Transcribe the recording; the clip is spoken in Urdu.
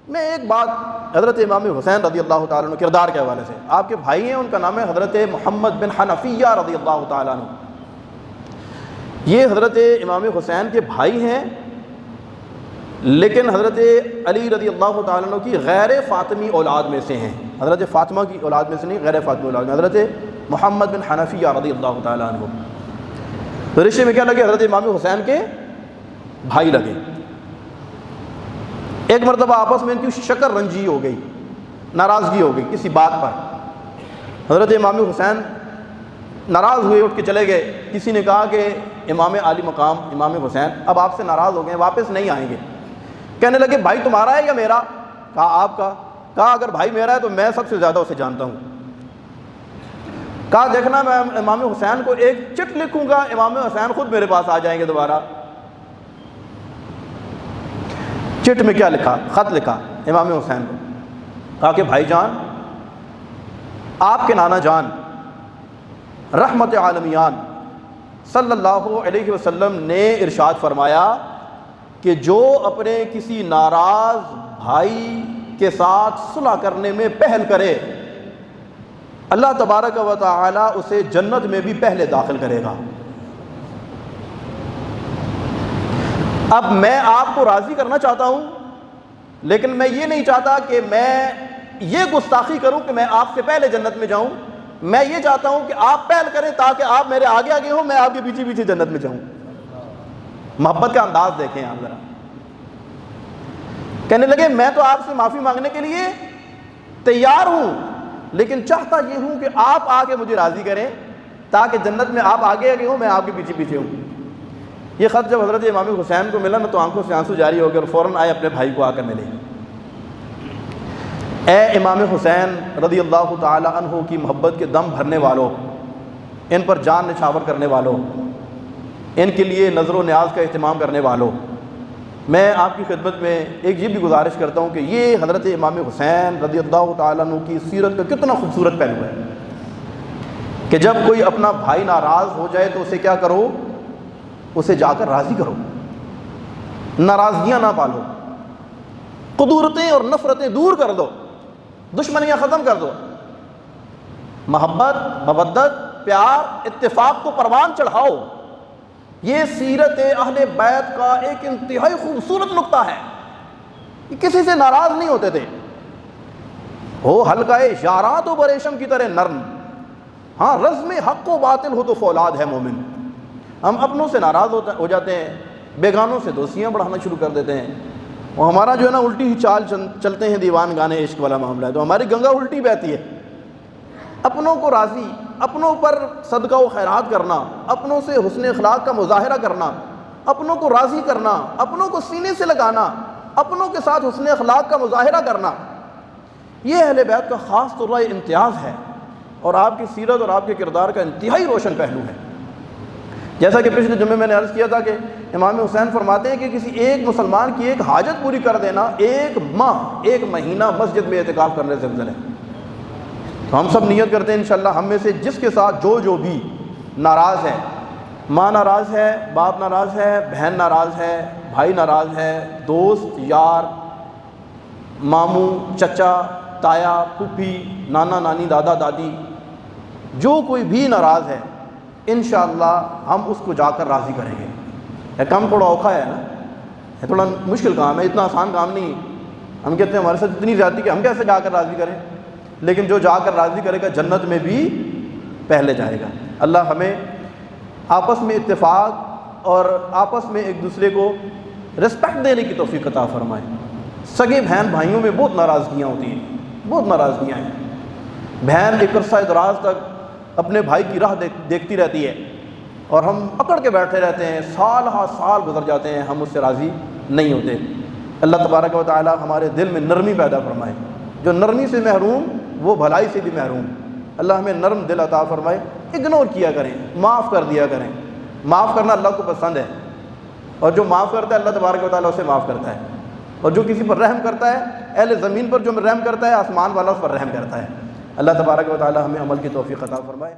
میں ایک بات حضرت امام حسین رضی اللہ تعالیٰ عنہ کردار کے حوالے سے، آپ کے بھائی ہیں، ان کا نام ہے حضرت محمد بن حنفیہ رضی اللہ تعالیٰ عنہ. یہ حضرت امام حسین کے بھائی ہیں، لیکن حضرت علی رضی اللہ تعالیٰ عنہ کی غیر فاطمی اولاد میں سے ہیں. حضرت فاطمہ کی اولاد میں سے نہیں، غیر فاطمی اولاد میں. حضرت محمد بن حنفیہ رضی اللہ تعالیٰ عنہ رشتے میں کیا لگے؟ حضرت امام حسین کے بھائی لگے. ایک مرتبہ آپس میں ان کی شکر رنجی ہو گئی، ناراضگی ہو گئی کسی بات پر. حضرت امام حسین ناراض ہوئے، اٹھ کے چلے گئے. کسی نے کہا کہ امام عالی مقام امام حسین اب آپ سے ناراض ہو گئے، واپس نہیں آئیں گے. کہنے لگے بھائی تمہارا ہے یا میرا؟ کہا آپ کا. کہا اگر بھائی میرا ہے تو میں سب سے زیادہ اسے جانتا ہوں. کہا دیکھنا میں امام حسین کو ایک چٹ لکھوں گا، امام حسین خود میرے پاس آ جائیں گے دوبارہ. چٹ میں کیا لکھا؟ خط لکھا امام حسین کو. کہا کہ بھائی جان، آپ کے نانا جان رحمت عالمیان صلی اللہ علیہ وسلم نے ارشاد فرمایا کہ جو اپنے کسی ناراض بھائی کے ساتھ صلح کرنے میں پہل کرے، اللہ تبارک و تعالی اسے جنت میں بھی پہلے داخل کرے گا. اب میں آپ کو راضی کرنا چاہتا ہوں، لیکن میں یہ نہیں چاہتا کہ میں یہ گستاخی کروں کہ میں آپ سے پہلے جنت میں جاؤں. میں یہ چاہتا ہوں کہ آپ پہل کریں تاکہ آپ میرے آگے آگے ہوں، میں آپ کے پیچھے پیچھے جنت میں جاؤں. محبت کا انداز دیکھیں آپ ذرا. کہنے لگے میں تو آپ سے معافی مانگنے کے لیے تیار ہوں، لیکن چاہتا یہ ہوں کہ آپ آ کے مجھے راضی کریں تاکہ جنت میں آپ آگے آگے ہوں، میں آپ کے پیچھے پیچھے ہوں. یہ خط جب حضرت امام حسین کو ملا نا تو آنکھوں سے آنسو جاری ہو گئے اور فوراً آئے اپنے بھائی کو آ کر ملے. اے امام حسین رضی اللہ تعالی عنہ کی محبت کے دم بھرنے والوں، ان پر جان نچھاور کرنے والوں، ان کے لیے نظر و نیاز کا اہتمام کرنے والوں، میں آپ کی خدمت میں ایک یہ بھی گزارش کرتا ہوں کہ یہ حضرت امام حسین رضی اللہ تعالیٰ عنہ کی سیرت کا کتنا خوبصورت پہلو ہے کہ جب کوئی اپنا بھائی ناراض ہو جائے تو اسے کیا کرو؟ اسے جا کر راضی کرو، ناراضگیاں نہ پالو، قدورتیں اور نفرتیں دور کر دو، دشمنیاں ختم کر دو. محبت، مودت، پیار، اتفاق کو پروان چڑھاؤ. یہ سیرت اہل بیت کا ایک انتہائی خوبصورت نقطہ ہے. یہ کسی سے ناراض نہیں ہوتے تھے. ہو حلقہ اشارات و بریشم کی طرح نرم، ہاں رزم حق و باطل ہو تو فولاد ہے مومن. ہم اپنوں سے ناراض ہو جاتے ہیں، بیگانوں سے دوستیاں بڑھانا شروع کر دیتے ہیں، اور ہمارا جو ہے نا الٹی ہی چال چلتے ہیں دیوان گانے عشق والا معاملہ ہے تو ہماری گنگا الٹی بہتی ہے. اپنوں کو راضی، اپنوں پر صدقہ و خیرات کرنا، اپنوں سے حسن اخلاق کا مظاہرہ کرنا، اپنوں کو راضی کرنا، اپنوں کو سینے سے لگانا، اپنوں کے ساتھ حسن اخلاق کا مظاہرہ کرنا، یہ اہل بیت کا خاص طور پر امتیاز ہے اور آپ کی سیرت اور آپ کے کردار کا انتہائی روشن پہلو ہے. جیسا کہ پچھلے جمعے میں نے عرض کیا تھا کہ امام حسین فرماتے ہیں کہ کسی ایک مسلمان کی ایک حاجت پوری کر دینا ایک ماہ، ایک مہینہ مسجد میں اعتکاف کرنے سے افضل ہے. تو ہم سب نیت کرتے ہیں انشاءاللہ ہم میں سے جس کے ساتھ جو بھی ناراض ہے، ماں ناراض ہے، باپ ناراض ہے، بہن ناراض ہے، بھائی ناراض ہے، دوست، یار، ماموں، چچا، تایا، پھوپھی، نانا نانی، دادا دادی، جو کوئی بھی ناراض ہے انشاءاللہ ہم اس کو جا کر راضی کریں گے. یہ کام تھوڑا اوکھا ہے نا، یہ تھوڑا مشکل کام ہے، اتنا آسان کام نہیں. ہم کہتے ہیں ہمارے ساتھ اتنی زیادتی کہ ہم کیسے جا کر راضی کریں، لیکن جو جا کر راضی کرے گا جنت میں بھی پہلے جائے گا. اللہ ہمیں آپس میں اتفاق اور آپس میں ایک دوسرے کو رسپیکٹ دینے کی توفیق عطا فرمائے. سگے بہن بھائیوں میں بہت ناراضگیاں ہوتی ہیں، بہت ناراضگیاں ہیں. بہن ایک عرصہ دراز تک اپنے بھائی کی راہ دیکھتی رہتی ہے اور ہم پکڑ کے بیٹھے رہتے ہیں، سال ہا سال گزر جاتے ہیں، ہم اس سے راضی نہیں ہوتے. اللہ تبارک و تعالی ہمارے دل میں نرمی پیدا فرمائے. جو نرمی سے محروم وہ بھلائی سے بھی محروم. اللہ ہمیں نرم دل عطا فرمائے. اگنور کیا کریں، معاف کر دیا کریں. معاف کرنا اللہ کو پسند ہے اور جو معاف کرتا ہے اللہ تبارک و تعالی اسے معاف کرتا ہے. اور جو کسی پر رحم کرتا ہے، اہل زمین پر جو رحم کرتا ہے، آسمان والا اس پر رحم کرتا ہے. اللہ تبارک و تعالی ہمیں عمل کی توفیق عطا فرمائے.